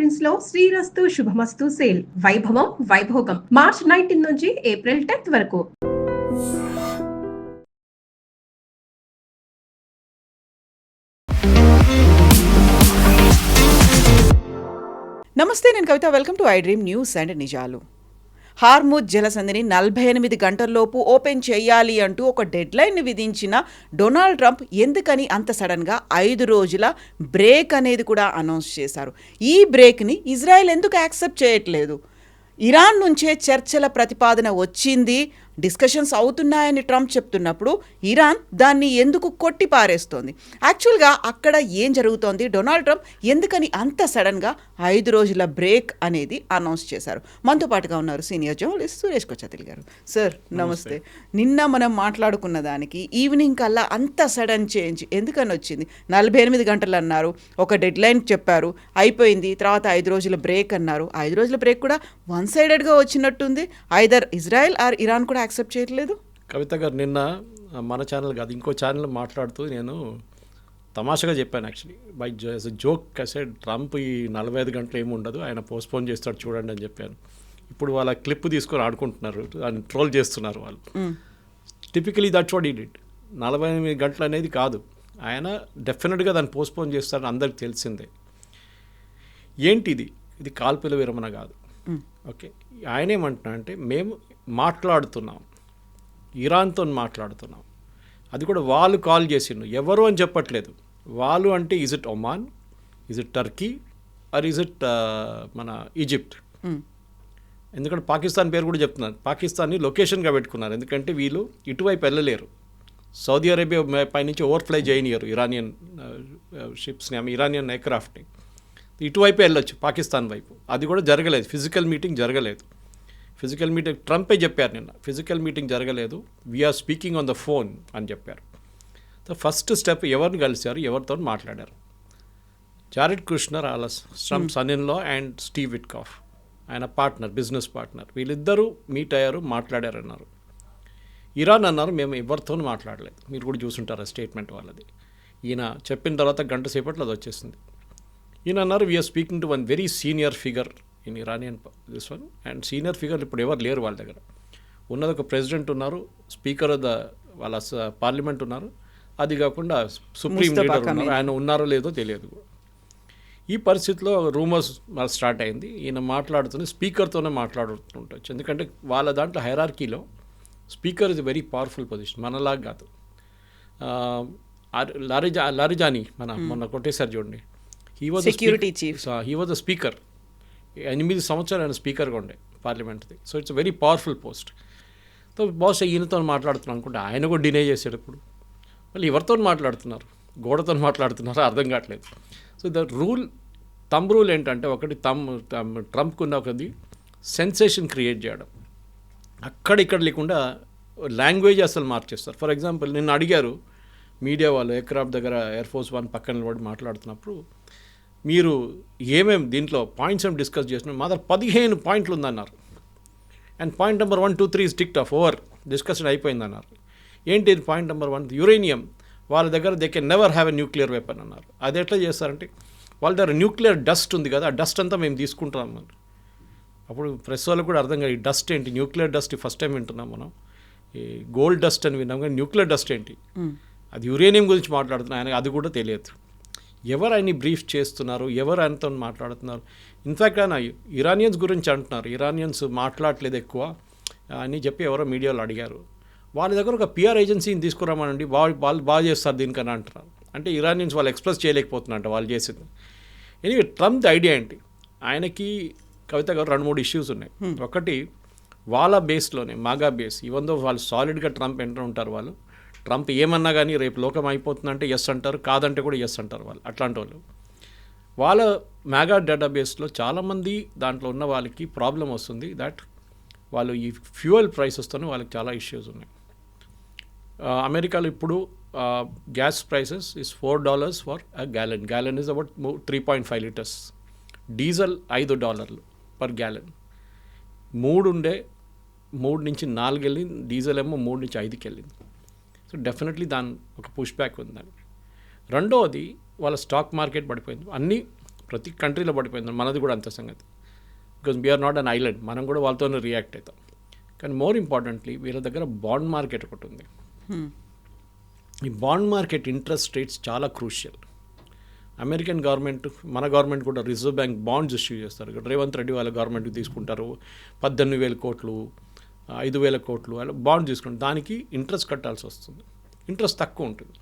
Prince లో శ్రీరస్తు శుభమస్తు sale వైభవం Vaibhogam March 19 నుంచి ఏప్రిల్ 10 వరకు. నమస్తే, నేను Kavitha. Welcome to I dream news and నిజాలు. హార్ముజ్ జలసంధిని 48 గంటల్లోపు ఓపెన్ చేయాలి అంటూ ఒక డెడ్లైన్ని విధించిన డొనాల్డ్ ట్రంప్ ఎందుకని అంత సడన్గా 5 రోజుల బ్రేక్ అనేది కూడా అనౌన్స్ చేశారు. ఈ బ్రేక్ని ఇజ్రాయెల్ ఎందుకు యాక్సెప్ట్ చేయట్లేదు? ఇరాన్ నుంచే చర్చల ప్రతిపాదన వచ్చింది, డిస్కషన్స్ అవుతున్నాయని ట్రంప్ చెప్తున్నప్పుడు ఇరాన్ దాన్ని ఎందుకు కొట్టి పారేస్తోంది? యాక్చువల్గా అక్కడ ఏం జరుగుతోంది? డొనాల్డ్ ట్రంప్ ఎందుకని అంత సడన్గా 5 రోజుల బ్రేక్ అనేది అనౌన్స్ చేశారు? మనతో పాటుగా ఉన్నారు సీనియర్ జర్నలిస్ట్ సురేష్ కొచ్చతిల్ గారు. సార్ నమస్తే. నిన్న మనం మాట్లాడుకున్న దానికి ఈవినింగ్ కల్లా అంత సడన్ చేంజ్ ఎందుకని వచ్చింది? 48 గంటలు అన్నారు, ఒక డెడ్ లైన్ చెప్పారు, అయిపోయింది. తర్వాత 5 రోజుల బ్రేక్ అన్నారు. 5 రోజుల బ్రేక్ కూడా వన్ సైడెడ్గా వచ్చినట్టుంది. ఐదర్ ఇజ్రాయెల్ ఆర్ ఇరాన్ కూడా యాక్సెప్ట్ చేయట్లేదు. కవిత గారు నిన్న మన ఛానల్ కాదు ఇంకో ఛానల్ మాట్లాడుతూ నేను తమాషగా చెప్పాను. యాక్చువల్లీ బై జోక్ కసే ట్రంప్ ఈ 45 గంటలు ఏమి ఉండదు, ఆయన పోస్ట్పోన్ చేస్తాడు చూడండి అని చెప్పాను. ఇప్పుడు వాళ్ళ క్లిప్ తీసుకొని ఆడుకుంటున్నారు, ఆయన ట్రోల్ చేస్తున్నారు వాళ్ళు. Typically that's what he did. 48 గంటలు అనేది కాదు, ఆయన డెఫినెట్గా దాన్ని పోస్ట్పోన్ చేస్తారని అందరికి తెలిసిందే. ఏంటిది? ఇది కాల్పుల విరమణ కాదు. ఓకే, ఆయన ఏమంటున్నా అంటే మేము మాట్లాడుతున్నాం, ఇరాన్తో మాట్లాడుతున్నాం. అది కూడా వాళ్ళు కాల్ చేసిండు, ఎవరు అని చెప్పట్లేదు. వాళ్ళు అంటే is it Oman, is it Turkey or is it మన ఈజిప్ట్? ఎందుకంటే పాకిస్తాన్ పేరు కూడా చెప్తున్నారు. పాకిస్తాన్ని లొకేషన్గా పెట్టుకున్నారు, ఎందుకంటే వీళ్ళు ఇటువైపు వెళ్ళలేరు. సౌదీ అరేబియా పైనుంచి ఓవర్ఫ్లై చేయనియరు ఇరానియన్ షిప్స్ని, ఇరానియన్ ఎయిర్క్రాఫ్ట్ని. ఇటువైపు వెళ్ళొచ్చు పాకిస్తాన్ వైపు. అది కూడా జరగలేదు, ఫిజికల్ మీటింగ్ జరగలేదు. ఫిజికల్ మీటింగ్ ట్రంపే చెప్పారు నిన్న, ఫిజికల్ మీటింగ్ జరగలేదు, we're speaking on the phone అని చెప్పారు. సో ఫస్ట్ స్టెప్ ఎవరిని కలిశారు, ఎవరితో మాట్లాడారు? జారెడ్ కుష్నర్, వాళ్ళ Trump son in law, and Steve Witkoff ఆయన పార్ట్నర్, బిజినెస్ పార్ట్నర్, వీళ్ళిద్దరూ మీట్ అయ్యారు, మాట్లాడారన్నారు. ఇరాన్ అన్నారు మేము ఎవరితో మాట్లాడలేదు. మీరు కూడా చూసుంటారు ఆ స్టేట్మెంట్ వాళ్ళది. ఈయన చెప్పిన తర్వాత గంట సేపట్లో అది వచ్చేసింది. ఈయన అన్నారు we're speaking to one very senior figure in Iranian this one. And senior figure ఇప్పుడు ఎవరు లేరు వాళ్ళ దగ్గర. ఉన్నది ఒక ప్రెసిడెంట్ ఉన్నారు, స్పీకర్ ఆఫ్ ద వాళ్ళ పార్లమెంట్ ఉన్నారు, అది కాకుండా సుప్రీం లీడర్ ఉన్నారు. ఆయన ఉన్నారో లేదో తెలియదు. ఈ పరిస్థితిలో రూమర్స్ స్టార్ట్ అయింది. ఈయన మాట్లాడుతూనే స్పీకర్తోనే మాట్లాడుతుండొచ్చు, ఎందుకంటే వాళ్ళ దాంట్లో హైరార్కీలో speaker is a very powerful position, మనలాగా కాదు. లారిజానీ మొన్న కొట్టేశారు చూడండి, he was security chief, he was the speaker. 8 సంవత్సరాలు ఆయన స్పీకర్గా ఉండే పార్లమెంట్ది. So it's very powerful post. So బహుశా ఈయనతో మాట్లాడుతున్నాను అనుకుంటే ఆయన కూడా డినే చేసాడు. ఇప్పుడు వాళ్ళు ఎవరితో మాట్లాడుతున్నారు, గోడతో మాట్లాడుతున్నారో అర్థం కావట్లేదు. So the rule, thumb rule ఏంటంటే, ఒకటి ట్రంప్కున్న ఒకది సెన్సేషన్ క్రియేట్ చేయడం, అక్కడ ఇక్కడ లేకుండా లాంగ్వేజ్ అసలు మార్చేస్తారు. ఫర్ ఎగ్జాంపుల్ నిన్న అడిగారు మీడియా వాళ్ళు, ఎయిర్క్రాఫ్ట్ దగ్గర ఎయిర్ ఫోర్స్ 1 పక్కన నిలబడి మాట్లాడుతున్నప్పుడు, మీరు ఏమేమి దీంట్లో పాయింట్స్ ఏమి డిస్కస్ చేసినా, మా దగ్గర 15 పాయింట్లు ఉందన్నారు. And point number 1, 2, 3 ticked off, over, discussion అయిపోయిందన్నారు. ఏంటి పాయింట్ నెంబర్ 1? యురేనియం వాళ్ళ దగ్గర they can never have a nuclear weapon అన్నారు. అది ఎట్లా చేస్తారంటే, వాళ్ళ దగ్గర న్యూక్లియర్ డస్ట్ ఉంది కదా, ఆ డస్ట్ అంతా మేము తీసుకుంటాం అన్నారు. అప్పుడు ప్రెస్ వాళ్ళకు కూడా అర్థం కాదు, ఈ డస్ట్ ఏంటి, న్యూక్లియర్ డస్ట్ ఫస్ట్ టైం వింటున్నాం మనం. ఈ గోల్డ్ డస్ట్ అని విన్నాం కానీ న్యూక్లియర్ డస్ట్ ఏంటి? అది యురేనియం గురించి మాట్లాడుతున్నాం, ఆయనకు అది కూడా తెలియదు. ఎవరు ఆయన్ని బ్రీఫ్ చేస్తున్నారు, ఎవరు ఆయనతో మాట్లాడుతున్నారు? ఇన్ఫ్యాక్ట్ ఆయన ఇరానియన్స్ గురించి అంటున్నారు, ఇరానియన్స్ మాట్లాడలేదు ఎక్కువ అని చెప్పి ఎవరో మీడియాలో అడిగారు. వాళ్ళ దగ్గర ఒక పిఆర్ ఏజెన్సీని తీసుకురామనండి, వాళ్ళు బాగా చేస్తారు దీనికన్నా అంటున్నారు. అంటే ఇరానియన్స్ వాళ్ళు ఎక్స్ప్రెస్ చేయలేకపోతున్నారంట వాళ్ళు చేసింది. ఎనీవే ట్రంప్ ఐడియా ఏంటి? ఆయనకి కవిత గారు 2-3 ఇష్యూస్ ఉన్నాయి. ఒకటి, వాళ్ళ బేస్లోనే మాగా బేస్, ఈవెన్ దో వాళ్ళు సాలిడ్గా ట్రంప్ ఎంటర్ ఉంటారు, వాళ్ళు ట్రంప్ ఏమన్నా కానీ రేపు లోకం అయిపోతుందంటే ఎస్ అంటారు, కాదంటే కూడా ఎస్ అంటారు వాళ్ళు. అట్లాంటి వాళ్ళు వాళ్ళ మ్యాగా డేటాబేస్లో చాలామంది దాంట్లో ఉన్న వాళ్ళకి ప్రాబ్లం వస్తుంది, దట్ వాళ్ళు ఈ ఫ్యూయల్ ప్రైసెస్తోనే వాళ్ళకి చాలా ఇష్యూస్ ఉన్నాయి. అమెరికాలో ఇప్పుడు gas prices is $4 for a gallon. Gallon is about 3.5 litres. Diesel $5 per gallon. 3 ఉండే 3 నుంచి 4 వెళ్ళింది, డీజిల్ ఏమో 3 నుంచి 5కి వెళ్ళింది. సో డెఫినెట్లీ దాని ఒక పుష్ బ్యాక్ ఉందండి. రెండవది, వాళ్ళ స్టాక్ మార్కెట్ పడిపోయింది. అన్ని ప్రతి కంట్రీలో పడిపోయింది, మనది కూడా అంత సంగతి. Because we're not an island, మనం కూడా వాళ్ళతోనే రియాక్ట్ అవుతాం. కానీ మోర్ ఇంపార్టెంట్లీ వీళ్ళ దగ్గర బాండ్ మార్కెట్ ఒకటి ఉంది. ఈ బాండ్ మార్కెట్ ఇంట్రెస్ట్ రేట్స్ చాలా క్రూషియల్. అమెరికన్ గవర్నమెంట్, మన గవర్నమెంట్ కూడా రిజర్వ్ బ్యాంక్ బాండ్స్ ఇష్యూ చేస్తారు. ఇక్కడ రేవంత్ రెడ్డి వాళ్ళ గవర్నమెంట్కి తీసుకుంటారు 18,000 కోట్లు, 5,000 కోట్లు అలా బాండ్ తీసుకుంటారు. దానికి ఇంట్రెస్ట్ కట్టాల్సి వస్తుంది. ఇంట్రెస్ట్ తక్కువ ఉంటుంది.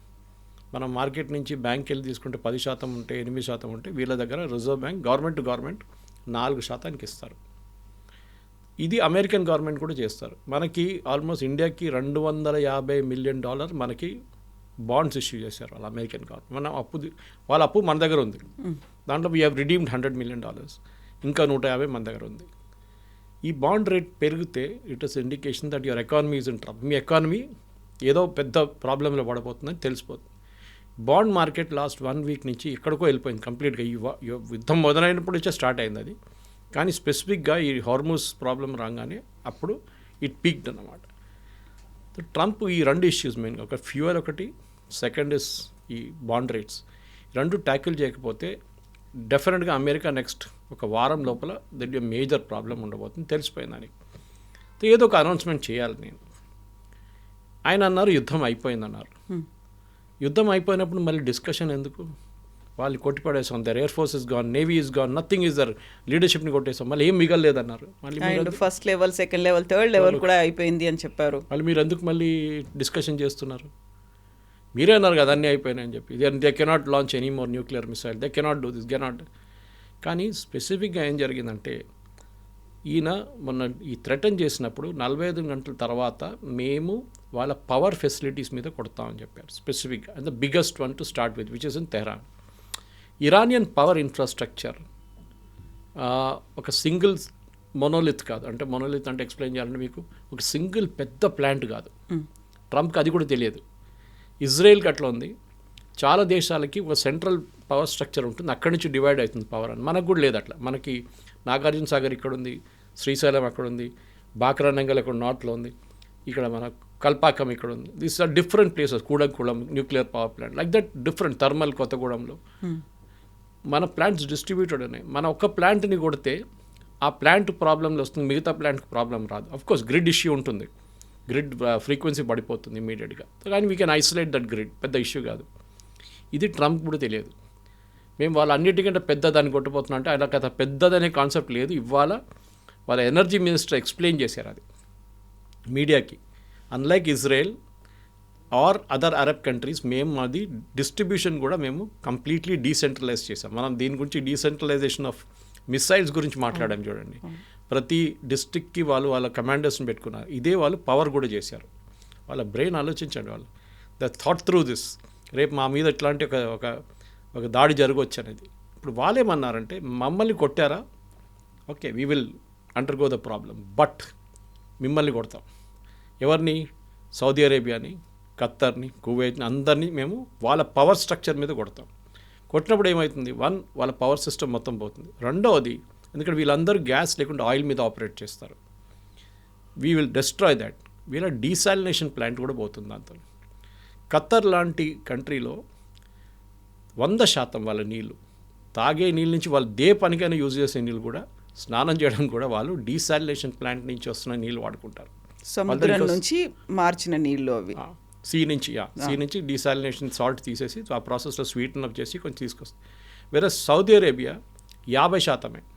మనం మార్కెట్ నుంచి బ్యాంక్కి వెళ్ళి తీసుకుంటే 10% ఉంటే, 8% ఉంటే, వీళ్ళ దగ్గర reserve bank government to government 4% ఇస్తారు. ఇది అమెరికన్ గవర్నమెంట్ కూడా చేస్తారు. మనకి ఆల్మోస్ట్ ఇండియాకి $250 మిలియన్ మనకి బాండ్స్ ఇష్యూ చేశారు వాళ్ళ అమెరికన్ గవర్నమెంట్. మనం వాళ్ళ అప్పు మన దగ్గర ఉంది. దాంట్లో వీ హ్యావ్ రిడీమ్డ్ $100 మిలియన్, ఇంకా 150 మన దగ్గర ఉంది. ఈ బాండ్ రేట్ పెరిగితే it is indication that your economy is in trouble. Me economy ఏదో పెద్ద ప్రాబ్లంలో పడిపోతుందని తెలిసిపోతుంది. బాండ్ మార్కెట్ లాస్ట్ 1 వీక్ నుంచి ఎక్కడికో వెళ్ళిపోయింది కంప్లీట్గా. యుద్ధం మొదలైనప్పుడు నుంచే స్టార్ట్ అయింది అది. కానీ స్పెసిఫిక్గా ఈ హార్మోస్ ప్రాబ్లం రాగానే అప్పుడు ఇట్ పీక్డ్ అన్నమాట. ట్రంప్ ఈ 2 ఇష్యూస్ మెయిన్గా, ఒక ఫ్యూయల్ ఒకటి, సెకండ్ ఇస్ ఈ బాండ్ రేట్స్, 2 ట్యాకిల్ చేయకపోతే డెఫినెట్గా అమెరికా నెక్స్ట్ ఒక వారం లోపల దగ్గర మేజర్ ప్రాబ్లం ఉండబోతుంది తెలిసిపోయింది దానికి. ఏదో ఒక అనౌన్స్మెంట్ చేయాలి నేను. ఆయన అన్నారు యుద్ధం అయిపోయిందన్నారు. యుద్ధం అయిపోయినప్పుడు మళ్ళీ డిస్కషన్ ఎందుకు? వాళ్ళు కొట్టిపడేసాం, there air force is gone, navy is gone, nothing is there, లీడర్షిప్ని కొట్టేసాం, మళ్ళీ ఏం మిగలలేదన్నారు. మళ్ళీ first level, second level, third level కూడా అయిపోయింది అని చెప్పారు. మళ్ళీ మీరు ఎందుకు మళ్ళీ డిస్కషన్ చేస్తున్నారు? మీరే అన్నారు కదా అన్నీ అయిపోయినాయని చెప్పి. They cannot launch any more nuclear missile, they cannot do this, cannot. కానీ స్పెసిఫిక్గా ఏం జరిగిందంటే ఈయన మొన్న ఈ థ్రెటన్ చేసినప్పుడు 45 గంటల తర్వాత మేము వాళ్ళ పవర్ ఫెసిలిటీస్ మీద కొడతామని చెప్పారు స్పెసిఫిక్గా. And the biggest one to start with which is in Tehran. Iranian power infrastructure ఒక సింగిల్ మొనోలిత్ కాదు. అంటే మొనోలిత్ అంటే ఎక్స్ప్లెయిన్ చేయాలంటే మీకు ఒక సింగిల్ పెద్ద ప్లాంట్ కాదు. ట్రంప్కి అది కూడా తెలియదు. ఇజ్రాయెల్కి అట్లా ఉంది. చాలా దేశాలకి ఒక సెంట్రల్ పవర్ స్ట్రక్చర్ ఉంటుంది, అక్కడి నుంచి డివైడ్ అవుతుంది పవర్ అని. మనకు కూడా లేదు అట్లా. మనకి నాగార్జున సాగర్ ఇక్కడ ఉంది, శ్రీశైలం అక్కడ ఉంది, బాక్రానంగల్ అక్కడ నార్త్లో ఉంది, ఇక్కడ మన కల్పాకం ఇక్కడ ఉంది. These are different places. Kudankulam nuclear power plant like that different. Thermal కొత్తగూడెంలో మన ప్లాంట్స్ డిస్ట్రిబ్యూటెడ్ ఉన్నాయి. మన ఒక్క ప్లాంట్ని కొడితే ఆ ప్లాంట్ ప్రాబ్లంలో వస్తుంది, మిగతా ప్లాంట్కి ప్రాబ్లం రాదు. అఫ్కోర్స్ గ్రిడ్ ఇష్యూ ఉంటుంది, గ్రిడ్ ఫ్రీక్వెన్సీ పడిపోతుంది ఇమీడియట్గా. కానీ we can isolate that grid, పెద్ద ఇష్యూ కాదు. ఇది ట్రంప్ కూడా తెలియదు. మేము వాళ్ళ అన్నిటికంటే పెద్దదాన్ని కొట్టిపోతున్నా అంటే అలా కదా, పెద్దదనే కాన్సెప్ట్ లేదు. ఇవాళ వాళ్ళ ఎనర్జీ మినిస్టర్ ఎక్స్ప్లెయిన్ చేశారు అది మీడియాకి. Unlike Israel or other Arab countries, మేము అది డిస్ట్రిబ్యూషన్ కూడా మేము కంప్లీట్లీ డీసెంట్రలైజ్ చేసాం. మనం దీని గురించి డీసెంట్రలైజేషన్ ఆఫ్ మిసైల్స్ గురించి మాట్లాడాం చూడండి. ప్రతి డిస్ట్రిక్ట్కి వాళ్ళ కమాండర్స్ని పెట్టుకున్నారు. ఇదే వాళ్ళు పవర్ కూడా చేశారు. వాళ్ళ బ్రెయిన్ ఆలోచించండి. వాళ్ళు ద థాట్ త్రూ దిస్. రేపు మా మీద ఇట్లాంటి ఒక దాడి జరగవచ్చు అనేది. ఇప్పుడు వాళ్ళేమన్నారంటే మమ్మల్ని కొట్టారా, okay we will undergo the problem, but మిమ్మల్ని కొడతాం. ఎవరిని? సౌదీ అరేబియాని, ఖత్తర్ని, కువైట్ని, అందరినీ మేము వాళ్ళ పవర్ స్ట్రక్చర్ మీద కొడతాం. కొట్టినప్పుడు ఏమవుతుంది? 1, వాళ్ళ పవర్ సిస్టమ్ మొత్తం పోతుంది. రెండవది, ఎందుకంటే వీళ్ళందరూ గ్యాస్ లేకుండా ఆయిల్ మీద ఆపరేట్ చేస్తారు. We will destroy that. వీళ్ళ డీసాలినేషన్ ప్లాంట్ కూడా పోతుంది దాంతో. ఖత్తర్ లాంటి కంట్రీలో 100% వాళ్ళ నీళ్ళు, తాగే నీళ్ళ నుంచి వాళ్ళు పనికైనా యూజ్ చేసే నీళ్ళు కూడా, స్నానం చేయడం కూడా వాళ్ళు డీసాలినేషన్ ప్లాంట్ నుంచి వస్తున్న నీళ్ళు వాడుకుంటారు. సముద్రం నుంచి మార్చిన నీళ్ళు అవి. సీ నుంచి డీసాలినేషన్ సాల్ట్ తీసేసి ఆ ప్రాసెస్లో స్వీటన్ అప్ చేసి కొంచెం తీసుకొస్తుంది. వేరే Saudi Arabia 50%.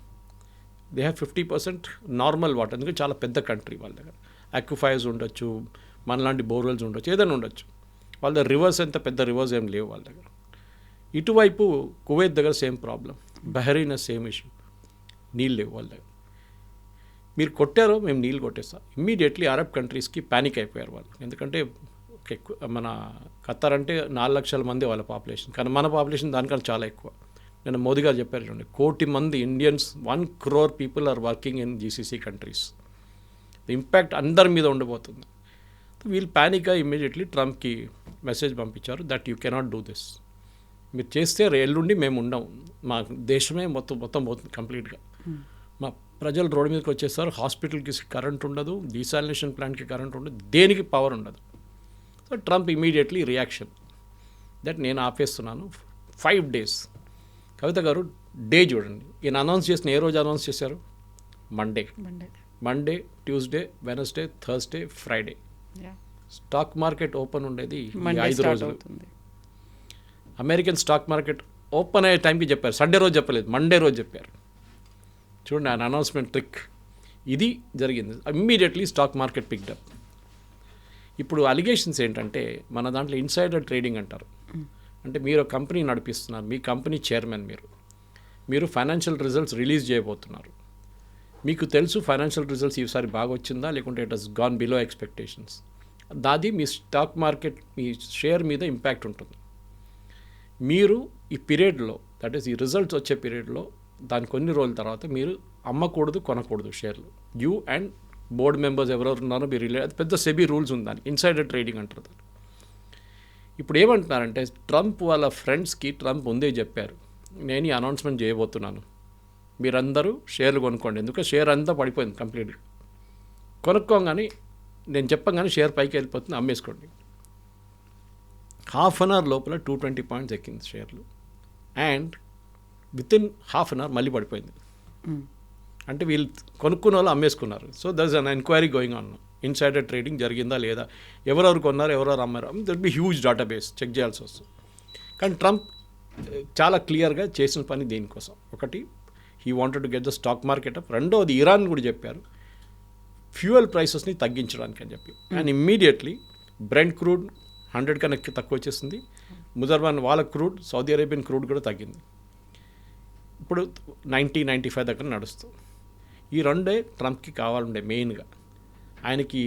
They have 50% normal water. ఎందుకంటే చాలా పెద్ద కంట్రీ. వాళ్ళ దగ్గర అక్విఫైర్స్ ఉండొచ్చు, మనలాంటి బోర్వెల్స్ ఉండొచ్చు, ఏదైనా ఉండొచ్చు. వాళ్ళ దగ్గర రివర్స్ ఎంత పెద్ద రివర్స్ ఏం లేవు వాళ్ళ దగ్గర. ఇటువైపు కువైత్ దగ్గర same problem, Bahrain same issue, నీళ్ళు లేవు వాళ్ళ దగ్గర. మీరు కొట్టారో మేము నీళ్ళు కొట్టేస్తాం. ఇమ్మీడియట్లీ అరబ్ కంట్రీస్కి ప్యానిక్ అయిపోయారు వాళ్ళు. ఎందుకంటే ఎక్కువ, మన ఖత్తర్ అంటే 4 లక్షల మంది వాళ్ళ పాపులేషన్, కానీ మన పాపులేషన్ దానికన్నా చాలా ఎక్కువ. నేను మోదీ గారు చెప్పారు చూడండి, 1 కోటి మంది Indians, 1 crore people are working in GCC countries. Impact అందరి మీద ఉండబోతుంది. వీళ్ళు ప్యానిక్గా ఇమ్మీడియట్లీ ట్రంప్కి మెసేజ్ పంపించారు that you cannot do this. మీరు చేస్తే ఎల్లుండి మేము ఉండం, మా దేశమే మొత్తం పోతుంది కంప్లీట్గా. మా ప్రజలు రోడ్డు మీదకి వచ్చేస్తారు, హాస్పిటల్కి కరెంట్ ఉండదు, డీసాలినేషన్ ప్లాంట్కి కరెంట్ ఉండదు, దేనికి పవర్ ఉండదు. So Trump immediately reaction that నేను ఆపేస్తున్నాను 5 days. కవిత గారు, డే చూడండి. ఈయన అనౌన్స్ చేసిన ఏ రోజు అనౌన్స్ చేశారు? Monday, Tuesday, Wednesday, Thursday, Friday. Stock market open ఉండేది ఈ 5 రోజులు. అమెరికన్ స్టాక్ మార్కెట్ ఓపెన్ అయ్యే టైంకి చెప్పారు. సండే రోజు చెప్పలేదు, మండే రోజు చెప్పారు. చూడండి ఆయన అనౌన్స్మెంట్ ట్రిక్. ఇది జరిగింది. Immediately stock market picked up. ఇప్పుడు అలిగేషన్స్ ఏంటంటే మన దాంట్లో ఇన్సైడర్ ట్రేడింగ్ అంటారు. అంటే మీరు ఒక కంపెనీ నడిపిస్తున్నారు, మీ కంపెనీ చైర్మన్ మీరు ఫైనాన్షియల్ రిజల్ట్స్ రిలీజ్ చేయబోతున్నారు. మీకు తెలుసు ఫైనాన్షియల్ రిజల్ట్స్ ఈసారి బాగా వచ్చిందా లేకుంటే it has gone below expectations. దాది మీ స్టాక్ మార్కెట్ మీ షేర్ మీద ఇంపాక్ట్ ఉంటుంది. మీరు ఈ పీరియడ్లో, దట్ ఈస్ ఈ రిజల్ట్స్ వచ్చే పీరియడ్లో దాని కొన్ని రోజుల తర్వాత మీరు అమ్మకూడదు, కొనకూడదు షేర్లు. యూ అండ్ బోర్డు మెంబర్స్ ఎవరెవరు ఉన్నారో మీరు అది పెద్ద సెబీ రూల్స్ ఉంది, దానికి ఇన్సైడర్ ట్రేడింగ్ అంటారు దాన్ని. ఇప్పుడు ఏమంటున్నారంటే ట్రంప్ వాళ్ళ ఫ్రెండ్స్కి ట్రంప్ ముందే చెప్పారు, నేను ఈ అనౌన్స్మెంట్ చేయబోతున్నాను, మీరందరూ షేర్లు కొనుక్కోండి. ఎందుకంటే షేర్ అంతా పడిపోయింది కంప్లీట్గా. కొనుక్కోగానే నేను చెప్పగానే షేర్ పైకి వెళ్ళిపోతుంది, అమ్మేసుకోండి. హాఫ్ అన్ అవర్ లోపల 220 పాయింట్స్ ఎక్కింది షేర్లు. And with in half an hour మళ్ళీ పడిపోయింది. అంటే వీళ్ళు కొనుక్కున్న వాళ్ళు అమ్మేసుకున్నారు. So there is an enquiry going on. Insider trading జరిగిందా లేదా, ఎవరెవరు కొన్నారు, ఎవరెవరు అమ్మారు, that be huge database check చేయాల్సి వస్తుంది. కానీ ట్రంప్ చాలా క్లియర్గా చేసిన పని దీనికోసం. ఒకటి, he wanted to get the stock market up. రెండవది, ఇరాన్ కూడా చెప్పారు ఫ్యూయల్ ప్రైసెస్ని తగ్గించడానికి అని చెప్పి. అండ్ ఇమ్మీడియట్లీ బ్రెంట్ క్రూడ్ 100 కన్నా తక్కువ వచ్చేసింది. ముజర్బాన్ వాళ్ళ క్రూడ్, సౌదీ అరేబియన్ క్రూడ్ కూడా తగ్గింది. ఇప్పుడు 90-95 దగ్గర నడుస్తుంది. ఈ రెండే ట్రంప్కి కావాలండే మెయిన్గా. ఆయనకి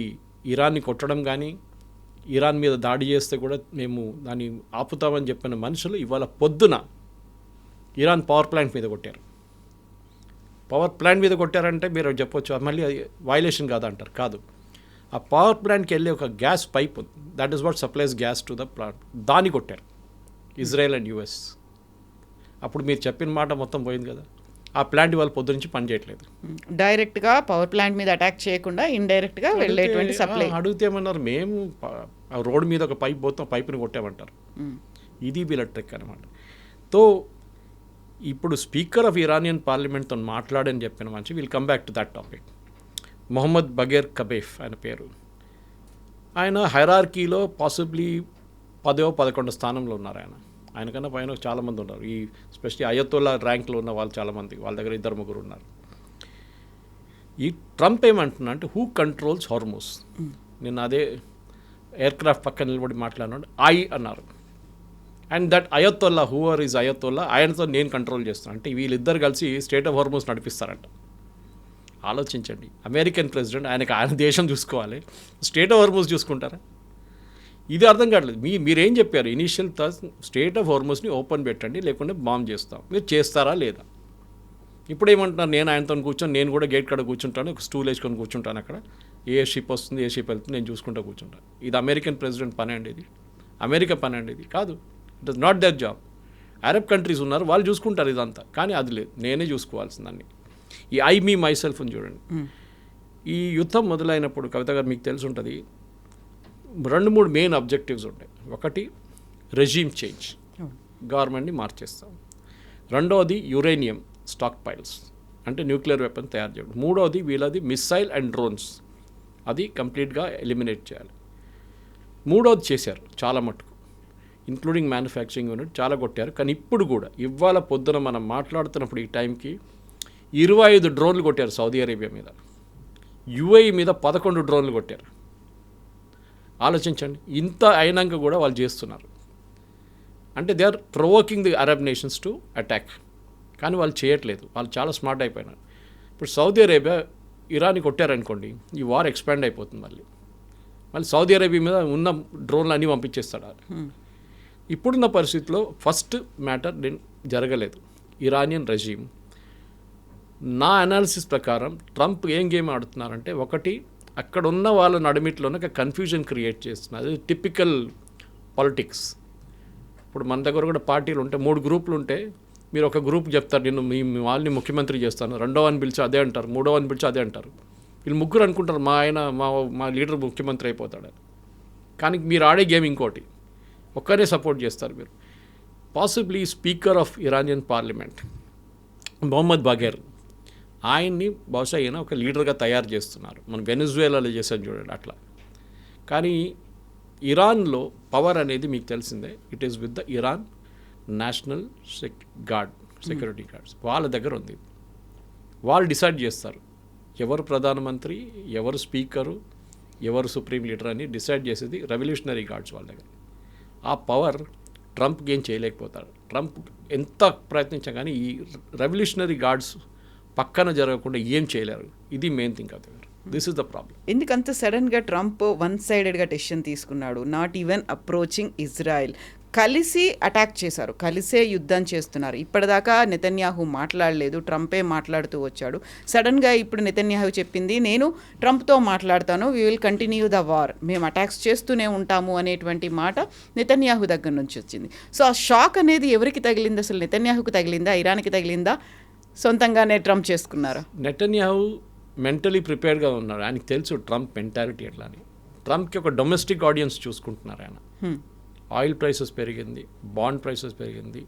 ఇరాన్ని కొట్టడం కానీ, ఇరాన్ మీద దాడి చేస్తే కూడా మేము దాన్ని ఆపుతామని చెప్పిన మనుషులు ఇవాళ పొద్దున ఇరాన్ పవర్ ప్లాంట్ మీద కొట్టారు. పవర్ ప్లాంట్ మీద కొట్టారంటే మీరు చెప్పొచ్చు మళ్ళీ అది వైలేషన్ కాదా అంటారు. కాదు, ఆ పవర్ ప్లాంట్కి వెళ్ళి ఒక గ్యాస్ పైప్ ఉంది, that is what supplies gas to the plant, దాన్ని కొట్టారు ఇజ్రాయెల్ అండ్ యుఎస్. అప్పుడు మీరు చెప్పిన మాట మొత్తం పోయింది కదా. ఆ ప్లాంట్ వాళ్ళ పొద్దు నుంచి పనిచేయట్లేదు. డైరెక్ట్గా పవర్ ప్లాంట్ మీద అటాక్ చేయకుండా ఇండైరెక్ట్గా వెళ్ళేటువంటి సప్లై. అడిగితే ఏమన్నారు, మేము రోడ్డు మీద ఒక పైప్ పోతాం, పైపుని కొట్టామంటారు. ఇది వీళ్ళ ట్రిక్ అనమాట. తో ఇప్పుడు స్పీకర్ ఆఫ్ ఇరానియన్ పార్లమెంట్తో మాట్లాడని చెప్పిన మంచి, will come back to that topic. Mohammad Bagher Ghalibaf ఆయన పేరు. ఆయన హైరార్కీలో పాసిబ్లీ 10వ-11వ స్థానంలో ఉన్నారు. ఆయనకన్నా పైన చాలామంది ఉన్నారు. ఈ స్పెషల్లీ అయతోల్లా ర్యాంక్లో ఉన్న వాళ్ళు చాలామంది, వాళ్ళ దగ్గర 2-3 ఉన్నారు. ఈ ట్రంప్ ఏమంటున్నా అంటే హూ కంట్రోల్స్ హార్మోస్. నేను అదే ఎయిర్క్రాఫ్ట్ పక్కన నిలబడి మాట్లాడినాడు, అన్నారు. And that ayatollah, whoever is ayatollah, ఆయనతో నేను కంట్రోల్ చేస్తాను అంటే వీళ్ళిద్దరు కలిసి స్టేట్ ఆఫ్ హార్మోస్ నడిపిస్తారంట. ఆలోచించండి, అమెరికన్ ప్రెసిడెంట్, ఆయన దేశం చూసుకోవాలి, స్టేట్ ఆఫ్ హార్మోస్ చూసుకుంటారా? ఇది అర్థం కావట్లేదు. మీరేం చెప్పారు ఇనీషియల్ స్టేట్ ఆఫ్ హార్మోస్ని ఓపెన్ పెట్టండి, లేకుంటే బాంబ్ చేస్తాం. మీరు చేస్తారా లేదా? ఇప్పుడు ఏమంటున్నారు, నేను ఆయనతో కూర్చొని నేను కూడా గేట్ కాడ కూర్చుంటాను, ఒక స్టూల్ వేసుకొని కూర్చుంటాను, అక్కడ ఏ షిప్ వస్తుంది ఏ షిప్ వెళ్తుంది నేను చూసుకుంటూ కూర్చుంటాను. ఇది అమెరికన్ ప్రెసిడెంట్ పని అండి, ఇది అమెరికా పని అండి, ఇది కాదు. It is not there job. Arab countries ఉన్నారు, వాళ్ళు చూసుకుంటారు ఇదంతా, కానీ అది లేదు, నేనే చూసుకోవాల్సిందాన్ని. ఈ మీ మై సెల్ఫ్ అని చూడండి. ఈ యుద్ధం మొదలైనప్పుడు కవిత గారు మీకు తెలిసి ఉంటుంది, 2-3 మెయిన్ అబ్జెక్టివ్స్ ఉంటాయి. ఒకటి, రెజీమ్ చేంజ్, గవర్నమెంట్ని మార్చేస్తాం. రెండవది, యురేనియం స్టాక్ పైల్స్, అంటే న్యూక్లియర్ వెపన్ తయారు చేయడం. మూడవది, వీళ్ళది మిస్సైల్ అండ్ డ్రోన్స్, అది కంప్లీట్గా ఎలిమినేట్ చేయాలి. మూడవది చేశారు చాలా మటుకు, ఇంక్లూడింగ్ మ్యానుఫ్యాక్చరింగ్ యూనిట్ చాలా కొట్టారు. కానీ ఇప్పుడు కూడా ఇవాళ పొద్దున మనం మాట్లాడుతున్నప్పుడు ఈ టైంకి 25 డ్రోన్లు కొట్టారు సౌదీ అరేబియా మీద, యుఏఈ మీద 11 డ్రోన్లు కొట్టారు. ఆలోచించండి, ఇంత అయినాక కూడా వాళ్ళు చేస్తున్నారు. అంటే they are provoking the Arab nations to attack. కానీ వాళ్ళు చేయట్లేదు, వాళ్ళు చాలా స్మార్ట్ అయిపోయినారు. ఇప్పుడు సౌదీ అరేబియా ఇరాన్ని కొట్టారనుకోండి, ఈ వార్ ఎక్స్పాండ్ అయిపోతుంది. మళ్ళీ సౌదీ అరేబియా మీద ఉన్న డ్రోన్లు అన్నీ పంపించేస్తాడు. ఇప్పుడున్న పరిస్థితిలో ఫస్ట్ మ్యాటర్ జరగలేదు, ఇరానియన్ రెజీమ్. నా అనాలిసిస్ ప్రకారం ట్రంప్ ఏం గేమ్ ఆడుతున్నారంటే, ఒకటి, అక్కడ ఉన్న వాళ్ళ నడిమిట్లోనే ఒక కన్ఫ్యూజన్ క్రియేట్ చేస్తున్నారు. అది టిపికల్ పాలిటిక్స్. ఇప్పుడు మన దగ్గర కూడా పార్టీలు ఉంటే 3 గ్రూపులు ఉంటే, మీరు ఒక గ్రూప్ చెప్తారు నేను మీ వాళ్ళని ముఖ్యమంత్రి చేస్తాను, రెండోవని పిలిచి అదే అంటారు, మూడోవని పిలిచి అదే అంటారు. వీళ్ళు ముగ్గురు అనుకుంటారు మా లీడర్ ముఖ్యమంత్రి అయిపోతాడు. కానీ మీరు ఆడే గేమ్ ఇంకోటి, ఒక్కరే సపోర్ట్ చేస్తారు మీరు. Possibly speaker of Iranian parliament Mohammad Bagher, ఆయన్ని బహుశా ఈయన ఒక లీడర్గా తయారు చేస్తున్నారు. మనం వెనిజువేలాలో చేసాం చూడండి అట్లా. కానీ ఇరాన్లో పవర్ అనేది మీకు తెలిసిందే, it is with the Iran national security guards. వాళ్ళ దగ్గర ఉంది. వాళ్ళు డిసైడ్ చేస్తారు ఎవరు ప్రధానమంత్రి, ఎవరు స్పీకరు, ఎవరు సుప్రీం లీడర్ అని డిసైడ్ చేసేది రెవల్యూషనరీ గార్డ్స్ వాళ్ళ దగ్గర. ఆ పవర్ ట్రంప్కి ఏం చేయలేకపోతాడు. ట్రంప్ ఎంత ప్రయత్నించా కానీ ఈ రెవల్యూషనరీ గార్డ్స్ పక్కన జరగకుండా ఏం చేయలేరు. ఇది మెయిన్ థింగ్ కదా. This is the problem. ఎందుకంత సడన్గా ట్రంప్ వన్ సైడెడ్గా డెసిషన్ తీసుకున్నాడు? Not even approaching Israel. కలిసి అటాక్ చేశారు, కలిసే యుద్ధం చేస్తున్నారు. ఇప్పటిదాకా నెతన్యాహు మాట్లాడలేదు, ట్రంపే మాట్లాడుతూ వచ్చాడు. సడన్గా ఇప్పుడు నెతన్యాహు చెప్పింది నేను ట్రంప్తో మాట్లాడతాను, we will continue the war, మేము అటాక్స్ చేస్తూనే ఉంటాము అనేటువంటి మాట నెతన్యాహు దగ్గర నుంచి వచ్చింది. సో ఆ షాక్ అనేది ఎవరికి తగిలింది? అసలు నెతన్యాహుకు తగిలిందా, ఇరాన్కి తగిలిందా, సొంతంగానే ట్రంప్ చేసుకున్నారా? నెతన్యాహు మెంటలీ ప్రిపేర్డ్గా ఉన్నాడు. ఆయనకి తెలుసు ట్రంప్ మెంటాలిటీ ఎట్లా అని. ట్రంప్కి ఒక డొమెస్టిక్ ఆడియన్స్ చూసుకుంటున్నారు ఆయన. ఆయిల్ ప్రైసెస్ పెరిగింది, బాండ్ ప్రైసెస్ పెరిగింది,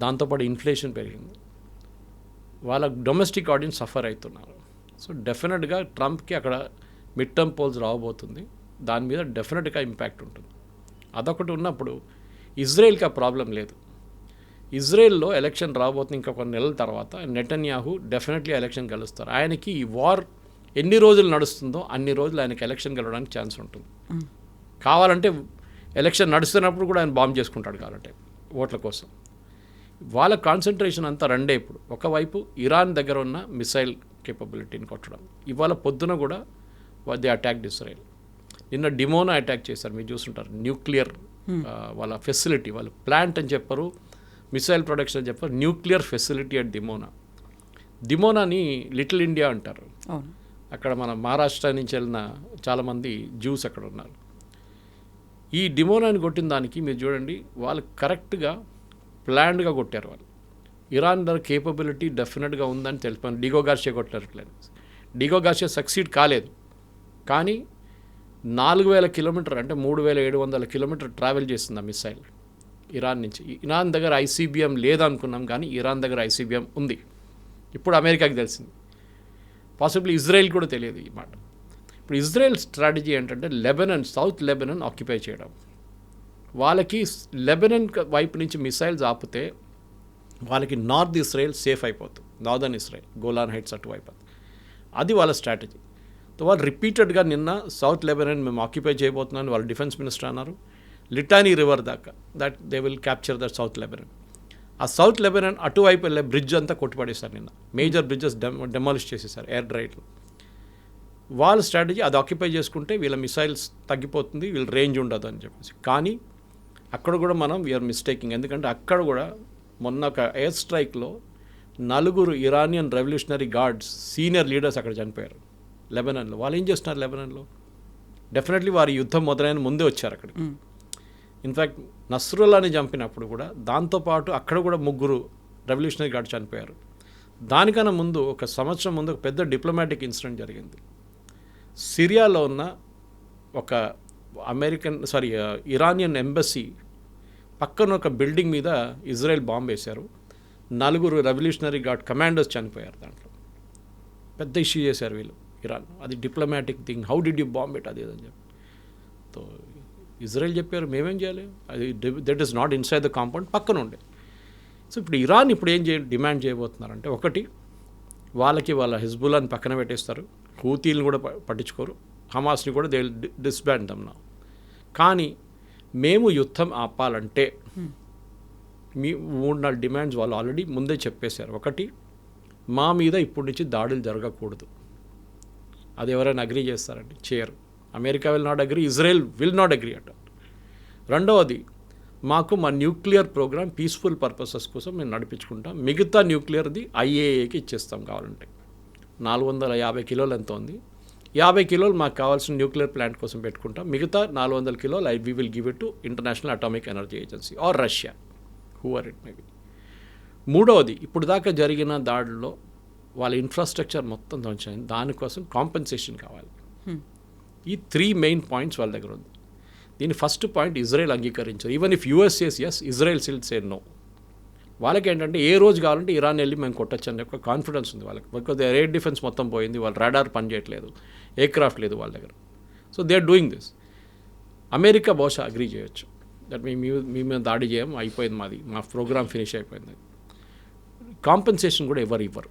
దాంతోపాటు ఇన్ఫ్లేషన్ పెరిగింది. వాళ్ళ డొమెస్టిక్ ఆడియన్స్ సఫర్ అవుతున్నారు. సో డెఫినెట్గా ట్రంప్కి అక్కడ మిడ్ టర్మ్ పోల్స్ రావబోతుంది, దాని మీద డెఫినెట్గా ఇంపాక్ట్ ఉంటుంది. అదొకటి ఉన్నప్పుడు ఇజ్రాయెల్కి ఆ ప్రాబ్లం లేదు. ఇజ్రాయెల్లో ఎలక్షన్ రాబోతుంది ఇంకా కొన్ని నెలల తర్వాత. నెతన్యాహు డెఫినెట్లీ ఎలక్షన్ గెలుస్తారు. ఆయనకి ఈ వార్ ఎన్ని రోజులు నడుస్తుందో అన్ని రోజులు ఆయనకి ఎలక్షన్ గెలవడానికి ఛాన్స్ ఉంటుంది. కావాలంటే ఎలక్షన్ నడుస్తున్నప్పుడు కూడా ఆయన బాంబ్ చేసుకుంటాడు కావాలంటే ఓట్ల కోసం. వాళ్ళ కాన్సన్ట్రేషన్ అంతా రెండే ఇప్పుడు. ఒకవైపు ఇరాన్ దగ్గర ఉన్న మిసైల్ కేపబిలిటీని కొట్టడం. ఇవాళ పొద్దున కూడా ది అటాక్డ్ ఇజ్రాయెల్. నిన్న డిమోనా అటాక్ చేశారు, మీరు చూస్తుంటారు. న్యూక్లియర్ వాళ్ళ ఫెసిలిటీ, వాళ్ళు ప్లాంట్ అని చెప్పరు, మిసైల్ ప్రొడక్షన్ అని చెప్పారు, న్యూక్లియర్ ఫెసిలిటీ అట్ డిమోనాని లిటిల్ ఇండియా అంటారు. అక్కడ మన మహారాష్ట్ర నుంచి వెళ్ళిన చాలామంది జ్యూస్ అక్కడ ఉన్నారు. ఈ డిమోనాని కొట్టిన దానికి మీరు చూడండి, వాళ్ళు కరెక్ట్గా ప్లాన్డ్గా కొట్టారు. వాళ్ళు ఇరాన్ దగ్గర కేపబిలిటీ డెఫినెట్గా ఉందని తెలిపాను. డిగో గార్షియా కొట్టారు ప్లాన్. డిగో గార్షియా సక్సీడ్ కాలేదు, కానీ 4000 కిలోమీటర్ అంటే 3700 కిలోమీటర్ ట్రావెల్ చేస్తుంది ఆ మిసైల్ ఇరాన్ నుంచి. ఇరాన్ దగ్గర ఐసీబీఎం లేదనుకున్నాం, కానీ ఇరాన్ దగ్గర ఐసీబీఎం ఉంది. ఇప్పుడు అమెరికాకి తెలిసింది, పాసిబ్లీ ఇజ్రాయెల్ కూడా తెలియదు ఈ మాట. ఇప్పుడు ఇజ్రాయెల్ స్ట్రాటజీ ఏంటంటే లెబనన్, సౌత్ లెబనన్ ఆక్యుపై చేయడం. వాళ్ళకి లెబనన్ వైపు నుంచి మిసైల్స్ ఆపితే వాళ్ళకి నార్త్ ఇజ్రాయెల్ సేఫ్ అయిపోతుంది, నార్దర్న్ ఇజ్రాయెల్ గోలాన్ హైట్స్ అటువైపు. అది వాళ్ళ స్ట్రాటజీ. సో వాళ్ళు రిపీటెడ్గా నిన్న సౌత్ లెబనన్ మేము ఆక్యుపై చేయబోతున్నాను వాళ్ళ డిఫెన్స్ మినిస్టర్ అన్నారు. లిటానీ రివర్ దాకా that they will capture that south Lebanon. ఆ సౌత్ లెబనన్ అటువైపు వెళ్ళే బ్రిడ్జ్ అంతా కొట్టుపడేశారు నిన్న. మేజర్ బ్రిడ్జెస్ డెమాలిష్ చేసేసారు ఎయిర్ రైడ్లు. వాళ్ళ స్ట్రాటజీ అది ఆక్యుపై చేసుకుంటే వీళ్ళ మిసైల్స్ తగ్గిపోతుంది, వీళ్ళ రేంజ్ ఉండదు అని చెప్పేసి. కానీ అక్కడ కూడా మనం వీఆర్ మిస్టేకింగ్. ఎందుకంటే అక్కడ కూడా మొన్న ఒక ఎయిర్ స్ట్రైక్లో 4 Iranian revolutionary guards senior leaders అక్కడ చనిపోయారు లెబనన్లో. వాళ్ళు ఏం చేస్తున్నారు లెబనన్లో? డెఫినెట్లీ వారి యుద్ధం మొదలైన ముందే వచ్చారు అక్కడికి. ఇన్ఫ్యాక్ట్ నస్రుల్లాని చంపినప్పుడు కూడా దాంతోపాటు అక్కడ కూడా 3 రెవల్యూషనరీ గార్డ్ చనిపోయారు. దానికన్నా ముందు ఒక సంవత్సరం ముందు ఒక పెద్ద డిప్లొమాటిక్ ఇన్సిడెంట్ జరిగింది. సిరియాలో ఉన్న ఒక ఇరానియన్ ఎంబసీ పక్కన ఒక బిల్డింగ్ మీద ఇజ్రాయెల్ బాంబు వేశారు. 4 రెవల్యూషనరీ గార్డ్ కమాండర్స్ చనిపోయారు. దాంట్లో పెద్ద ఇష్యూ చేశారు వీళ్ళు ఇరాన్. అది diplomatic thing, how did you bomb it, అది అని చెప్పి. సో ఇజ్రాయెల్ చెప్పారు మేమేం చేయాలి, అది that is not inside the compound, పక్కన ఉండే. సో ఇప్పుడు ఇరాన్ ఇప్పుడు ఏం డిమాండ్ చేయబోతున్నారంటే, ఒకటి వాళ్ళకి వాళ్ళ హిజ్బుల్లాని పక్కన పెట్టేస్తారు, హూతీలను కూడా పట్టించుకోరు, హమాస్ని కూడా దే డిస్బాండ్ దమ్ నౌ. కానీ మేము యుద్ధం ఆపాలంటే మీ 3-4 డిమాండ్స్ వాళ్ళు ఆల్రెడీ ముందే చెప్పేశారు. ఒకటి, మా మీద ఇప్పటి నుంచి దాడులు జరగకూడదు. అది ఎవరైనా అగ్రీ చేస్తారండి? చేయరు. America will not agree, Israel will not agree అంటారు. రెండవది, మాకు మా న్యూక్లియర్ ప్రోగ్రామ్ పీస్ఫుల్ పర్పసెస్ కోసం మేము నడిపించుకుంటాం, మిగతా న్యూక్లియర్ది ఐఏఏకి ఇచ్చేస్తాం కావాలంటే. 450 కిలోలు ఎంత ఉంది, 50 కిలోలు మాకు కావాల్సిన న్యూక్లియర్ ప్లాంట్ కోసం పెట్టుకుంటాం, మిగతా 400 కిలోలు we will give it to international atomic energy agency or Russia, whoever it may be. మూడవది, ఇప్పుడు దాకా జరిగిన దాడిలో వాళ్ళ ఇన్ఫ్రాస్ట్రక్చర్ మొత్తం ధ్వంసమైంది, దానికోసం కాంపెన్సేషన్ కావాలి. ఈ 3 మెయిన్ పాయింట్స్ వాళ్ళ దగ్గర ఉంది. దీని ఫస్ట్ పాయింట్ ఇజ్రాయెల్ అంగీకరించారు. Even if US says yes, Israel still say no. వాళ్ళకి ఏంటంటే ఏ రోజు కావాలంటే ఇరాన్ వెళ్ళి మేము కొట్టచ్చు అనే ఒక కాన్ఫిడెన్స్ ఉంది వాళ్ళకి. బికాజ్ ఎయిర్ డిఫెన్స్ మొత్తం పోయింది, వాళ్ళ రాడార్ పని చేయట్లేదు, ఎయిర్ క్రాఫ్ట్ లేదు వాళ్ళ దగ్గర. So they are doing this. America బహుశా అగ్రీ చేయొచ్చు దట్ మీ మీద దాడి చేయం, అయిపోయింది మాది, మా ప్రోగ్రామ్ ఫినిష్ అయిపోయింది. కాంపెన్సేషన్ కూడా ఇవ్వరు.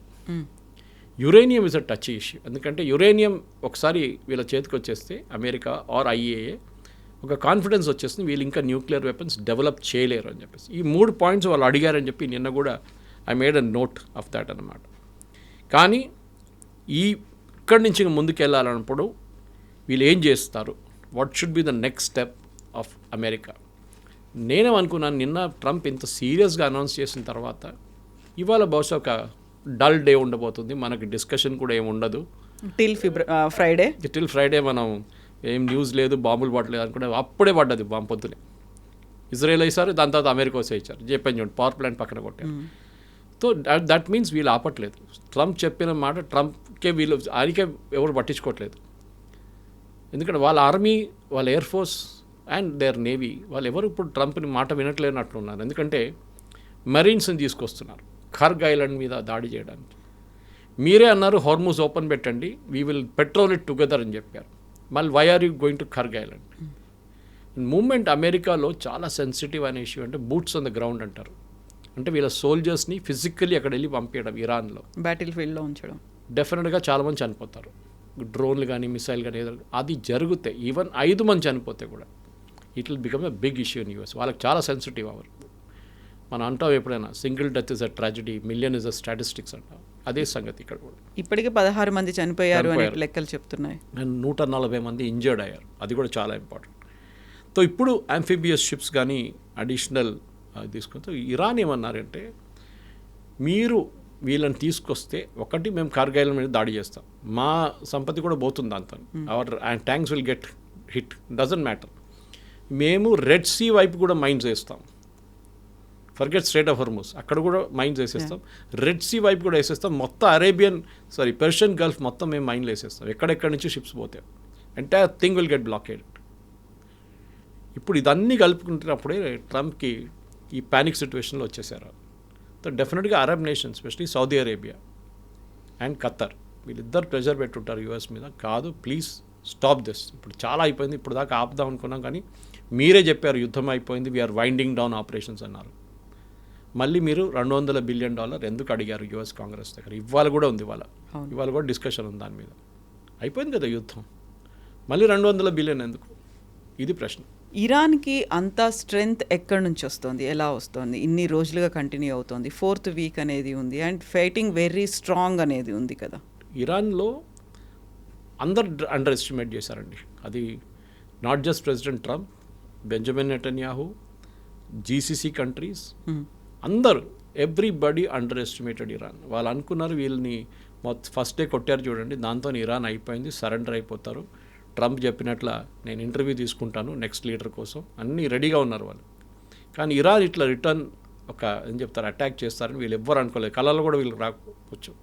Uranium is a touch issue. ఎందుకంటే యురేనియం ఒకసారి వీళ్ళ చేతికి వచ్చేస్తే అమెరికా ఆర్ ఐఏఏ ఒక కాన్ఫిడెన్స్ వచ్చేస్తుంది, వీళ్ళు ఇంకా న్యూక్లియర్ వెపన్స్ డెవలప్ చేయలేరు అని చెప్పేసి. ఈ 3 పాయింట్స్ వాళ్ళు అడిగారని చెప్పి నిన్న కూడా I made a note of that అన్నమాట. కానీ ఇక్కడి నుంచి ముందుకు వెళ్ళాలన్నప్పుడు వీళ్ళు ఏం చేస్తారు, what should be the next step of America. నేనేమనుకున్నాను, నిన్న ట్రంప్ ఇంత సీరియస్గా అనౌన్స్ చేసిన తర్వాత ఇవాళ బహుశా ఒక డల్ డే ఉండబోతుంది, మనకి డిస్కషన్ కూడా ఏమి ఉండదు టిల్ ఫ్రైడే. మనం ఏం న్యూస్ లేదు, బాంబులు పడలేదు అనుకుంటే అప్పుడే పడ్డది బాంబు పొద్దునే. ఇజ్రాయెల్ వేసారు, దాని తర్వాత అమెరికా వేసారు, చెప్పాను చూడండి, పవర్ ప్లాంట్ పక్కన కొట్టారు. సో దట్ మీన్స్ వీళ్ళు ఆపట్లేదు. ట్రంప్ చెప్పిన మాట ట్రంప్కే వీళ్ళు ఆయనకే ఎవరు పట్టించుకోవట్లేదు. ఎందుకంటే వాళ్ళ ఆర్మీ, వాళ్ళ air force and their navy వాళ్ళు ఎవరు ఇప్పుడు ట్రంప్ని మాట వినట్లేనట్లున్నారు. ఎందుకంటే మెరీన్స్ని తీసుకొస్తున్నారు ఖర్గ్ ఐలాండ్ మీద దాడి చేయడానికి. మీరే అన్నారు హార్మూజ్ ఓపెన్ పెట్టండి, we will patrol it together అని చెప్పారు. మళ్ళీ why are you going to Kharg island? Moment అమెరికాలో చాలా సెన్సిటివ్ అనే ఇష్యూ అంటే బూట్స్ ఆన్ ద గ్రౌండ్ అంటారు. అంటే వీళ్ళ సోల్జర్స్ని ఫిజికల్లీ అక్కడ వెళ్ళి పంపించడం, ఇరాన్లో బ్యాటిల్ ఫీల్డ్లో ఉంచడం. డెఫినెట్గా చాలామంది చనిపోతారు, డ్రోన్లు కానీ మిసైల్ కానీ ఏదో అది జరిగితే ఈవెన్ 5 మంది చనిపోతే కూడా it will become a big issue in US. వాళ్ళకి చాలా సెన్సిటివ్ అవరు. మనం అంటాం ఎప్పుడైనా single death is a tragedy, million is a statistics అంటాం. అదే సంగతి ఇక్కడ కూడా. ఇప్పటికే 16 మంది చనిపోయారు అని లెక్కలు చెప్తున్నాయి, 140 మంది ఇంజర్డ్ అయ్యారు. అది కూడా చాలా ఇంపార్టెంట్. సో ఇప్పుడు ఆంఫిబియస్ షిప్స్ కానీ అడిషనల్ తీసుకుంటే ఇరాన్ ఏమన్నారంటే, మీరు వీళ్ళని తీసుకొస్తే ఒకటి మేము కార్గిల్ మీద దాడి చేస్తాం, మా సంపత్తి కూడా పోతుంది దాంతో, our tanks will get hit, doesn't matter. మేము రెడ్ సీ వైపు కూడా మైన్స్ వేస్తాం, ఫర్గెట్ స్ట్రేట్ ఆఫ్ హార్మూజ్, అక్కడ కూడా మైన్స్ వేసేస్తాం, రెడ్ సీ వైపు కూడా వేసేస్తాం, మొత్తం పెర్షియన్ గల్ఫ్ మొత్తం మేము మైన్లు వేసేస్తాం, ఎక్కడెక్కడి నుంచి షిప్స్ పోతాయి, entire thing will get blockade. ఇప్పుడు ఇదన్నీ కలుపుకుంటున్నప్పుడే ట్రంప్కి ఈ ప్యానిక్ సిచ్యువేషన్లో వచ్చేసారు. సో డెఫినెట్గా Arab nations, especially Saudi Arabia and Khattar, వీళ్ళిద్దరు ప్రెషర్ పెట్టుంటారు యూఎస్ మీద, కాదు ప్లీజ్ స్టాప్ దిస్, ఇప్పుడు చాలా అయిపోయింది, ఇప్పుడు దాకా ఆపుదాం అనుకున్నాం కానీ మీరే చెప్పారు యుద్ధం అయిపోయింది, వీఆర్ వైండింగ్ డౌన్ ఆపరేషన్స్ అన్నారు. మళ్ళీ మీరు $200 బిలియన్ ఎందుకు అడిగారు యూఎస్ కాంగ్రెస్ దగ్గర? ఇవాళ కూడా ఉంది, ఇవాళ కూడా డిస్కషన్ ఉంది దాని మీద. అయిపోయింది కదా యుద్ధం, మళ్ళీ $200 బిలియన్ ఎందుకు? ఇది ప్రశ్న. ఇరాన్కి అంత స్ట్రెంగ్త్ ఎక్కడి నుంచి వస్తుంది, ఎలా వస్తుంది? ఇన్ని రోజులుగా కంటిన్యూ అవుతుంది, 4th వీక్ అనేది ఉంది, అండ్ ఫైటింగ్ వెరీ స్ట్రాంగ్ అనేది ఉంది కదా. ఇరాన్లో అందరు అండర్ ఎస్టిమేట్ చేశారండి. అది not just president Trump, Benjamin Netanyahu, GCC countries, అందరూ, ఎవ్రీబడి అండర్ ఎస్టిమేటెడ్ ఇరాన్. వాళ్ళు అనుకున్నారు వీళ్ళని ఫస్ట్ డే కొట్టారు చూడండి, దాంతో ఇరాన్ అయిపోయింది, సరెండర్ అయిపోతారు, ట్రంప్ చెప్పినట్ల నేను ఇంటర్వ్యూ తీసుకుంటాను నెక్స్ట్ లీడర్ కోసం, అన్నీ రెడీగా ఉన్నారు వాళ్ళు. కానీ ఇరాన్ ఇట్లా రిటర్న్ ఏం చెప్తారు, అటాక్ చేస్తారని వీళ్ళు ఎవ్వరు అనుకోలేదు, కళలో కూడా వీళ్ళు రాకపోవచ్చు,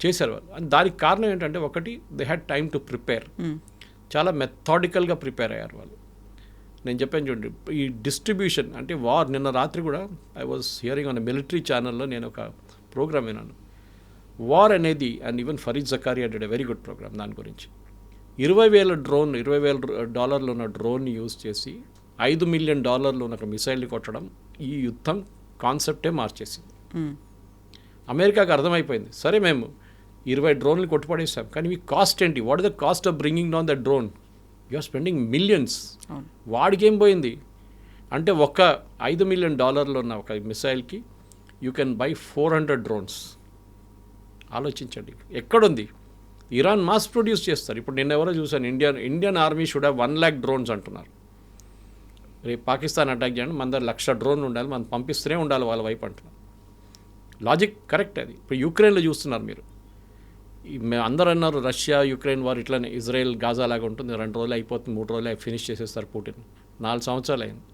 చేశారు వాళ్ళు. అని దానికి కారణం ఏంటంటే, ఒకటి they had time to prepare, చాలా మెథాడికల్గా ప్రిపేర్ అయ్యారు వాళ్ళు. నేను చెప్పాను చూడండి, ఈ డిస్ట్రిబ్యూషన్ అంటే వార్, నిన్న రాత్రి కూడా I was hearing on military ఛానల్లో నేను ఒక ప్రోగ్రామ్ విన్నాను, వార్ అనేది, and even Fareed Zakaria did a very good program దాని గురించి. $20,000 ఉన్న డ్రోన్ని యూజ్ చేసి $5 మిలియన్ ఉన్న ఒక మిసైల్ని కొట్టడం ఈ యుద్ధం కాన్సెప్టే మార్చేసింది. అమెరికాకి అర్థమైపోయింది, సరే మేము 20 డ్రోన్లు కొట్టుపడేస్తాం, కానీ మీ కాస్ట్ ఏంటి, what is the cost of bringing down the drone, you are spending millions. వాడికి ఏం పోయింది అంటే, ఒక $5 మిలియన్ ఉన్న ఒక మిసైల్కి యూ కెన్ బై 400 డ్రోన్స్. ఆలోచించండి ఎక్కడుంది. ఇరాన్ మాస్ ప్రొడ్యూస్ చేస్తారు. ఇప్పుడు నిన్న ఎవరో చూసాను, Indian army should have 1 lakh drones అంటున్నారు. రేపు పాకిస్తాన్ అటాక్ చేయండి, మన దగ్గర 1,00,000 డ్రోన్లు ఉండాలి, మనం పంపిస్తూనే ఉండాలి వాళ్ళ వైపు అంటున్నారు. లాజిక్ కరెక్ట్ అది. ఇప్పుడు యుక్రెయిన్లో చూస్తున్నారు మీరు, అందరూ అన్నారు రష్యా యుక్రెయిన్ వార్ ఇట్లానే ఇజ్రాయెల్ గాజా లాగా ఉంటుంది, 2 రోజులు అయిపోతుంది, 3 రోజులు ఫినిష్ చేసేస్తారు పుటిన్. 4 సంవత్సరాలు అయింది,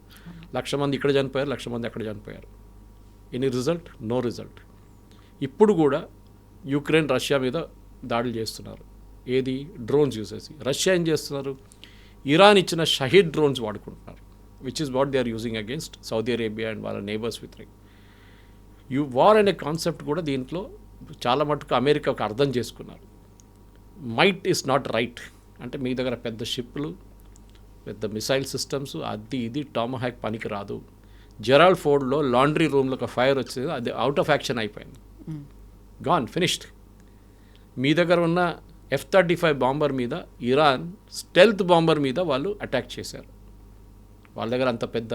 1,00,000 మంది ఇక్కడ చనిపోయారు, 1,00,000 మంది అక్కడ చనిపోయారు. Any result? No result. ఇప్పుడు కూడా యుక్రెయిన్ రష్యా మీద దాడులు చేస్తున్నారు, ఏది డ్రోన్స్ యూజ్ చేసి. రష్యా ఏం చేస్తున్నారు, ఇరాన్ ఇచ్చిన షహీద్ డ్రోన్స్ వాడుకుంటున్నారు, which is what they are using against Saudi Arabia and వాళ్ళ నేబర్స్ విత్ రింగ్. వార్ అనే కాన్సెప్ట్ కూడా దీంట్లో చాలా మటుకు అమెరికా ఒక అర్థం చేసుకున్నారు. మైట్ ఈస్ నాట్ రైట్ అంటే మీ దగ్గర పెద్ద షిప్లు, పెద్ద మిసైల్ సిస్టమ్స్, అది ఇది టామహాక్ పనికి రాదు. జెరాల్డ్ ఫోర్డ్లో లాండ్రీ రూమ్లో ఒక ఫైర్ వచ్చేది, అది అవుట్ ఆఫ్ యాక్షన్ అయిపోయింది, గాన్ ఫినిష్డ్. మీ దగ్గర ఉన్న F-35 బాంబర్ మీద ఇరాన్ స్టెల్త్ బాంబర్ మీద వాళ్ళు అటాక్ చేశారు. వాళ్ళ దగ్గర అంత పెద్ద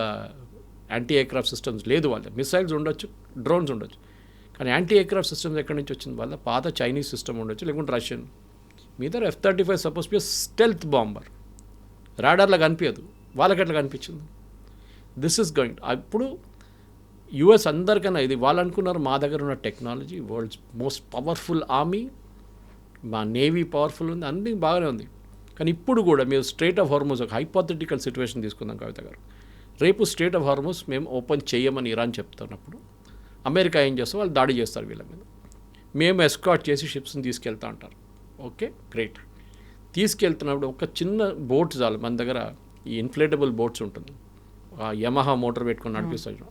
యాంటీ ఎయిర్క్రాఫ్ట్ సిస్టమ్స్ లేదు. వాళ్ళ మిసైల్స్ ఉండొచ్చు, డ్రోన్స్ ఉండొచ్చు, కానీ యాంటీ ఎయిర్క్రాఫ్ట్ సిస్టమ్స్ ఎక్కడి నుంచి వచ్చింది? వాళ్ళ పాత చైనీస్ సిస్టమ్ ఉండొచ్చు, లేకుంటే రష్యన్. మీ దగ్గర F-35 suppose B stealth bomber, రాడార్లో కనిపించదు, వాళ్ళకి ఎట్లా కనిపించింది? This is going. అప్పుడు యుఎస్ అందరికన్నా ఇది వాళ్ళు అనుకున్నారు, మా దగ్గర ఉన్న technology world's most powerful army, మా నేవీ పవర్ఫుల్ ఉంది, అన్నీ బాగానే ఉంది. కానీ ఇప్పుడు కూడా మీరు స్ట్రేట్ ఆఫ్ హార్మోస్ ఒక హైపోథెటికల్ సిచ్యువేషన్ తీసుకుందాం కవిత గారు. రేపు స్ట్రేట్ ఆఫ్ హార్మోస్ మేము ఓపెన్ చేయమని ఇరాన్ చెప్తున్నప్పుడు అమెరికా ఏం చేస్తారు? వాళ్ళు దాడి చేస్తారు వీళ్ళ మీద. మేము ఎస్కాట్ చేసి షిప్స్ని తీసుకెళ్తా అంటారు. Okay, great. తీసుకెళ్తున్నప్పుడు ఒక చిన్న బోట్ చాలు. మన దగ్గర ఈ ఇన్ఫ్లేటబుల్ బోట్స్ ఉంటుంది, యమహా మోటార్ పెట్టుకొని నడిపిస్తారు.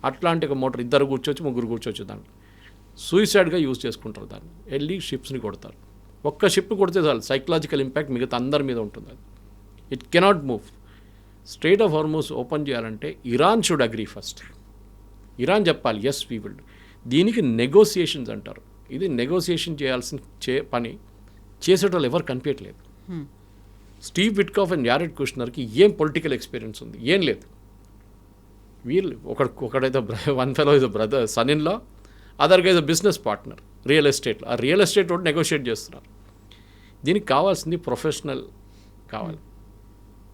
అట్లాంటి ఒక మోటార్, ఇద్దరు కూర్చోవచ్చు, ముగ్గురు కూర్చోవచ్చు. దాంట్లో సూయిసైడ్గా యూజ్ చేసుకుంటారు. దాన్ని వెళ్ళి షిప్స్ని కొడతారు. ఒక్క షిప్ కొడితే చాలు, సైకలాజికల్ ఇంపాక్ట్ మిగతా అందరి మీద ఉంటుంది. అది it cannot move. Strait of Hormuz open చేయాలంటే Iran should agree first. Iran చెప్పాలి ఎస్ వీ విల్. దీనికి నెగోసియేషన్స్ అంటారు. ఇది నెగోసియేషన్ చేయాల్సిన పని చేసేటోళ్ళు ఎవరు కనిపించట్లేదు. స్టీవ్ విట్కాఫ్ అండ్ యారెడ్ కుష్నర్కి ఏం పొలిటికల్ ఎక్స్పీరియన్స్ ఉంది? ఏం లేదు. వీళ్ళు ఒకడైతే one fellow is brother, son in law, other guys business partner real ఎస్టేట్లో. ఆ రియల్ ఎస్టేట్ తోటి నెగోషియేట్ చేస్తున్నారు. దీనికి కావాల్సింది ప్రొఫెషనల్ కావాలి,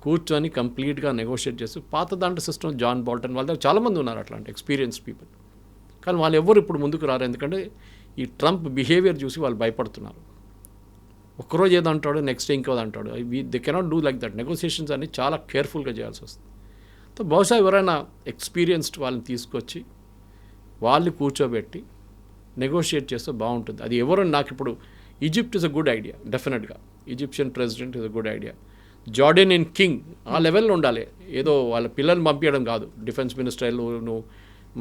కూర్చొని కంప్లీట్గా నెగోషియేట్ చేసి. పాత దాంట్లో సిస్టమ్ జాన్ బోల్టన్ వాళ్ళ దగ్గర చాలామంది ఉన్నారు అట్లాంటి ఎక్స్పీరియన్స్ పీపుల్, కానీ వాళ్ళు ఎవరు ఇప్పుడు ముందుకు రారు. ఎందుకంటే ఈ ట్రంప్ బిహేవియర్ చూసి వాళ్ళు భయపడుతున్నారు. ఒక్కరోజు ఏదో అంటాడు, నెక్స్ట్ డే ఇంకోది అంటాడు. They cannot do like that. Negotiations అన్ని చాలా కేర్ఫుల్గా చేయాల్సి వస్తుంది. సో బహుశా ఎవరైనా ఎక్స్పీరియన్స్డ్ వాళ్ళని తీసుకొచ్చి వాళ్ళు కూర్చోబెట్టి నెగోషియేట్ చేస్తే బాగుంటుంది. అది ఎవరు నాకు ఇప్పుడు Egypt is a good idea, డెఫినెట్గా Egyptian president is a good idea. Jordanian king ఆ లెవెల్లో ఉండాలి. ఏదో వాళ్ళ పిల్లల్ని పంపించడం కాదు, డిఫెన్స్ మినిస్టర్ నువ్వు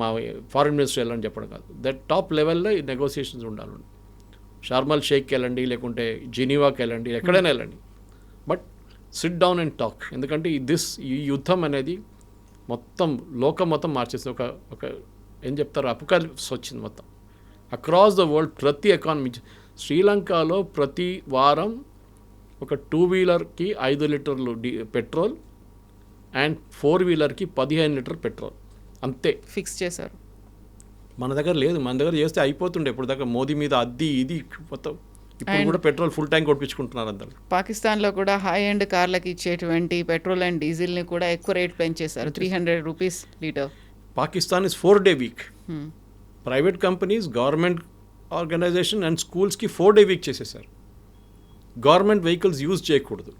మా ఫారిన్ మినిస్టర్ వెళ్ళని చెప్పడం కాదు. దట్ టాప్ లెవెల్లో ఈ నెగోసియేషన్స్ ఉండాలి. షార్మల్ షేక్కి వెళ్ళండి, లేకుంటే జెనీవాకి వెళ్ళండి, ఎక్కడైనా వెళ్ళండి, but SIT down and talk. ఎందుకంటే ఈ యుద్ధం అనేది మొత్తం లోకం మొత్తం మార్చేస్తుంది. ఒక ఏం చెప్తారు, అపోకాలిప్స్ వచ్చింది మొత్తం అక్రాస్ ద వరల్డ్. ప్రతి ఎకానమీ, శ్రీలంకలో ప్రతి వారం ఒక 2-వీలర్కి 5 లీటర్లు పెట్రోల్ అండ్ 4-వీలర్కి 15 లీటర్ పెట్రోల్ అంతే ఫిక్స్ చేశారు. మన దగ్గర లేదు. మన దగ్గర చేస్తే అయిపోతుండే ఇప్పుడు దాకా. మోదీ మీద అది ఇది మొత్తం. ఇప్పుడు కూడా పెట్రోల్ ఫుల్ ట్యాంక్ కొట్టించుకుంటున్నారు అందరు. పాకిస్తాన్లో కూడా హై ఎండ్ కార్లకి ఇచ్చేటువంటి పెట్రోల్ అండ్ డీజిల్ని కూడా ఎక్కువ రేట్ పెంచేశారు, 300 రూపీస్ లీటర్. పాకిస్తాన్ ఇస్ 4-డే week. Private companies, government organisation and స్కూల్స్కి 4-డే వీక్ చేసేసారు. గవర్నమెంట్ వెహికల్స్ యూజ్ చేయకూడదు.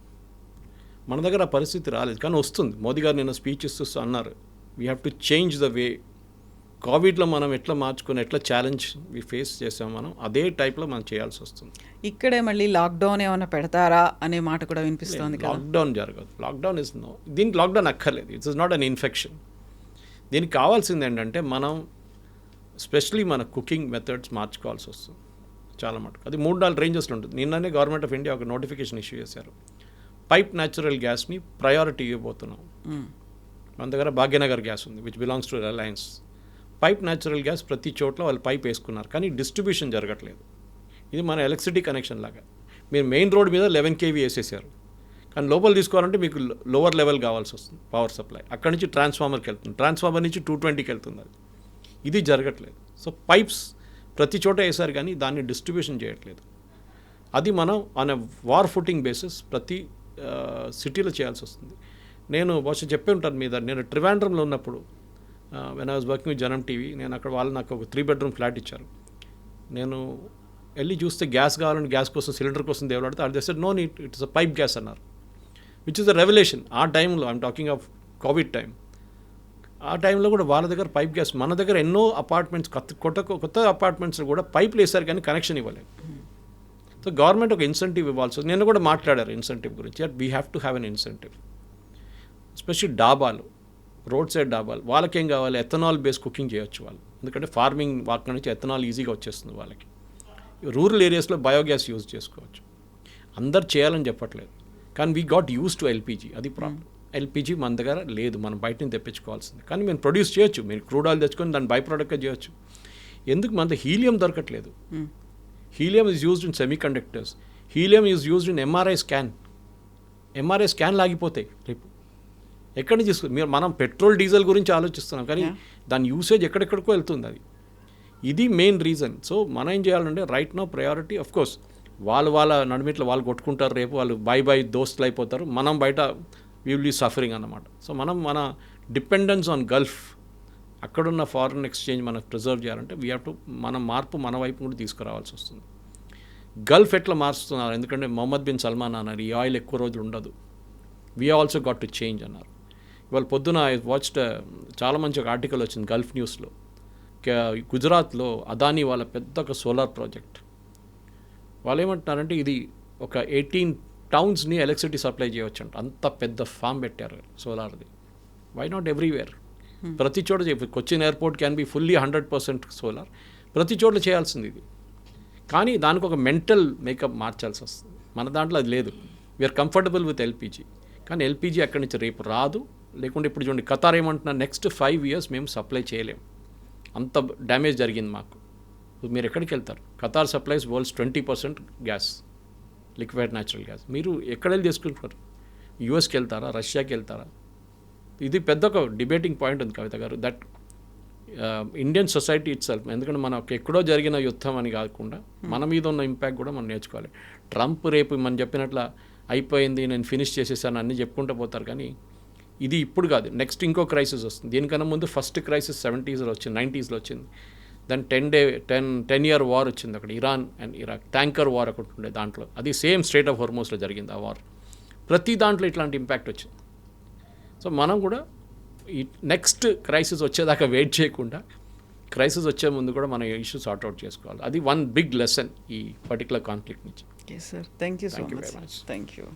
మన దగ్గర ఆ పరిస్థితి రాలేదు, కానీ వస్తుంది. మోదీ గారు నిన్న స్పీచ్ ఇస్తూ అన్నారు, we have to change the way. కోవిడ్లో మనం ఎట్లా మార్చుకొని ఎట్లా ఛాలెంజ్ ఫేస్ చేసాం, మనం అదే టైప్లో మనం చేయాల్సి వస్తుంది. ఇక్కడే మళ్ళీ లాక్డౌన్ ఏమైనా పెడతారా అనే మాట కూడా వినిపిస్తుంది. లాక్డౌన్ జరగదు. Lockdown is no. దీనికి లాక్డౌన్ అక్కర్లేదు. It's is not an infection. దీనికి కావాల్సింది ఏంటంటే మనం స్పెషలీ మన కుకింగ్ మెథడ్స్ మార్చుకోవాల్సి వస్తుంది చాలా మటుకు. అది 3-4 రేంజెస్లో ఉంటుంది. నిన్ననే గవర్నమెంట్ ఆఫ్ ఇండియా ఒక నోటిఫికేషన్ ఇష్యూ చేశారు. పైప్ న్యాచురల్ గ్యాస్ని ప్రయారిటీ ఇవ్వబోతున్నాం. మన దగ్గర భాగ్యనగర్ గ్యాస్ ఉంది, which belongs to Reliance. Pipe natural gas ప్రతి చోట్ల వాళ్ళు పైప్ వేసుకున్నారు, కానీ డిస్ట్రిబ్యూషన్ జరగట్లేదు. ఇది మన ఎలక్ట్రిసిటీ కనెక్షన్ లాగా. మీరు మెయిన్ రోడ్ మీద 11 kV వేసేసారు, కానీ లోపల తీసుకోవాలంటే మీకు లోవర్ లెవెల్ కావాల్సి వస్తుంది పవర్ సప్లై. అక్కడి నుంచి ట్రాన్స్ఫార్మర్కి వెళ్తుంది, ట్రాన్స్ఫార్మర్ నుంచి 220కి వెళ్తుంది. ఇది జరగట్లేదు. సో పైప్స్ ప్రతి చోట వేసారు, కానీ దాన్ని డిస్ట్రిబ్యూషన్ చేయట్లేదు. అది మనం on a war footing basis ప్రతి సిటీలో చేయాల్సి వస్తుంది. నేను బహుశా చెప్పే ఉంటాను మీద, నేను ట్రివాండ్రంలో ఉన్నప్పుడు when I was working with జనం టీవీ, నేను అక్కడ వాళ్ళు నాకు ఒక 3-bedroom ఫ్లాట్ ఇచ్చారు. నేను వెళ్ళి చూస్తే గ్యాస్ కావాలని గ్యాస్ కోసం సిలిండర్ కోసం దేవులాడితే అది చేస్తే no need, it's a pipe gas అన్నారు, విచ్ ఇస్ ద రెవల్యూషన్. ఆ టైంలో I'm talking of Covid time. ఆ టైంలో కూడా వాళ్ళ దగ్గర పైప్ గ్యాస్, మన దగ్గర ఎన్నో అపార్ట్మెంట్స్ కొత్త అపార్ట్మెంట్స్లో కూడా పైపులు వేసారు, కానీ కనెక్షన్ ఇవ్వలేదు. సో గవర్నమెంట్ ఒక ఇన్సెంటివ్ ఇవ్వాల్సి వస్తుంది. నేను కూడా మాట్లాడారు ఇన్సెంటివ్ గురించి. We have to have an incentive. Especially డాబాలు, రోడ్ సైడ్ డాబాలు, వాళ్ళకేం కావాలి, ఎథనాల్ బేస్ కుకింగ్ చేయొచ్చు వాళ్ళు. ఎందుకంటే ఫార్మింగ్ వాక్ నుంచి ఎథనాల్ ఈజీగా వచ్చేస్తుంది వాళ్ళకి. రూరల్ ఏరియాస్లో బయోగ్యాస్ యూజ్ చేసుకోవచ్చు. అందరు చేయాలని చెప్పట్లేదు, కానీ we got use to LPG. అది ప్రాబ్లం. ఎల్పిజి మన దగ్గర లేదు, మనం బయట నుంచి తెప్పించుకోవాల్సింది. కానీ మేము ప్రొడ్యూస్ చేయొచ్చు, మీరు క్రూడ్ ఆయిల్ తెచ్చుకొని దాన్ని బై ప్రోడక్ట్గా చేయొచ్చు. ఎందుకు మన హీలియం దొరకట్లేదు? Helium is used in semiconductors, helium is used in MRI scan లాగిపోతాయి రేపు. ఎక్కడి నుంచి మీరు మనం పెట్రోల్ డీజిల్ గురించి ఆలోచిస్తున్నాం, కానీ దాని యూసేజ్ ఎక్కడెక్కడికో వెళ్తుంది. అది ఇది మెయిన్ రీజన్. సో మనం ఏం చేయాలంటే right no priority, of course వాళ్ళ నడిమిట్లో వాళ్ళు కొట్టుకుంటారు, రేపు వాళ్ళు బై దోస్తులు అయిపోతారు, మనం బయట వీ విల్ బీ సఫరింగ్ అన్నమాట. సో మనం మన డిపెండెన్స్ ఆన్ గల్ఫ్, అక్కడున్న ఫారిన్ ఎక్స్చేంజ్ మనకు ప్రిజర్వ్ చేయాలంటే వీ హ్యావ్ టు మన మార్పు మన వైపు కూడా తీసుకురావాల్సి వస్తుంది. గల్ఫ్ ఎట్లా మారుస్తున్నారు, ఎందుకంటే మొహమ్మద్ బిన్ సల్మాన్ అన్నారు ఈ ఆయిల్ ఎక్కువ రోజులు ఉండదు, we also got to change అన్నారు. ఇవాళ పొద్దున ఐ వాచ్డ్ చాలా మంచి ఒక ఆర్టికల్ వచ్చింది గల్ఫ్ న్యూస్లో. గుజరాత్లో అదానీ వాళ్ళ పెద్ద ఒక సోలార్ ప్రాజెక్ట్, వాళ్ళు ఏమంటున్నారంటే ఇది ఒక 18 టౌన్స్ని ఎలక్ట్రిసిటీ సప్లై చేయవచ్చు అంట. అంత పెద్ద ఫామ్ పెట్టారు సోలార్ది. Why not everywhere? ప్రతి చోట Cochin airport can be fully 100% solar. ప్రతి చోట్ల చేయాల్సింది ఇది. కానీ దానికి ఒక మెంటల్ మేకప్ మార్చాల్సి వస్తుంది. మన దాంట్లో అది లేదు. వీఆర్ కంఫర్టబుల్ విత్ ఎల్పిజి, కానీ ఎల్పిజి అక్కడి నుంచి రేపు రాదు. లేకుంటే ఇప్పుడు చూడండి ఖతార్ ఏమంటున్నారు, నెక్స్ట్ 5 years మేము సప్లై చేయలేము, అంత డ్యామేజ్ జరిగింది మాకు. మీరు ఎక్కడికి వెళ్తారు? Qatar supplies world's 20% gas, liquid natural gas. మీరు ఎక్కడ వెళ్ళి తీసుకుంటారు? యూఎస్కి వెళ్తారా, రష్యాకి వెళ్తారా? ఇది పెద్ద ఒక డిబేటింగ్ పాయింట్ ఉంది కవిత గారు, that Indian society it self. ఎందుకంటే మనకు ఎక్కడో జరిగిన యుద్ధం అని కాకుండా మన మీద ఉన్న ఇంపాక్ట్ కూడా మనం నేర్చుకోవాలి. ట్రంప్ రేపు మనం చెప్పినట్ల అయిపోయింది, నేను ఫినిష్ చేసేసాను అన్నీ చెప్పుకుంటూ పోతారు, కానీ ఇది ఇప్పుడు కాదు, నెక్స్ట్ ఇంకో క్రైసిస్ వస్తుంది. దీనికన్నా ముందు ఫస్ట్ క్రైసిస్ 70sలో వచ్చింది, 90sలో వచ్చింది. దాని 10-year వార్ వచ్చింది అక్కడ, Iran and Iraq tanker war ఒకటి ఉండే దాంట్లో. అది సేమ్ స్ట్రైట్ ఆఫ్ హోర్మోస్లో జరిగింది ఆ వార్. ప్రతి దాంట్లో ఇట్లాంటి ఇంపాక్ట్ వచ్చింది. సో మనం కూడా ఈ నెక్స్ట్ క్రైసిస్ వచ్చేదాకా వెయిట్ చేయకుండా క్రైసిస్ వచ్చే ముందు కూడా మన ఇష్యూ సార్ట్అవుట్ చేసుకోవాలి. అది వన్ బిగ్ లెసన్ ఈ పర్టికులర్ కాన్ఫ్లిక్ట్ నుంచి. Okay sir, thank you so much. Very much. Thank you.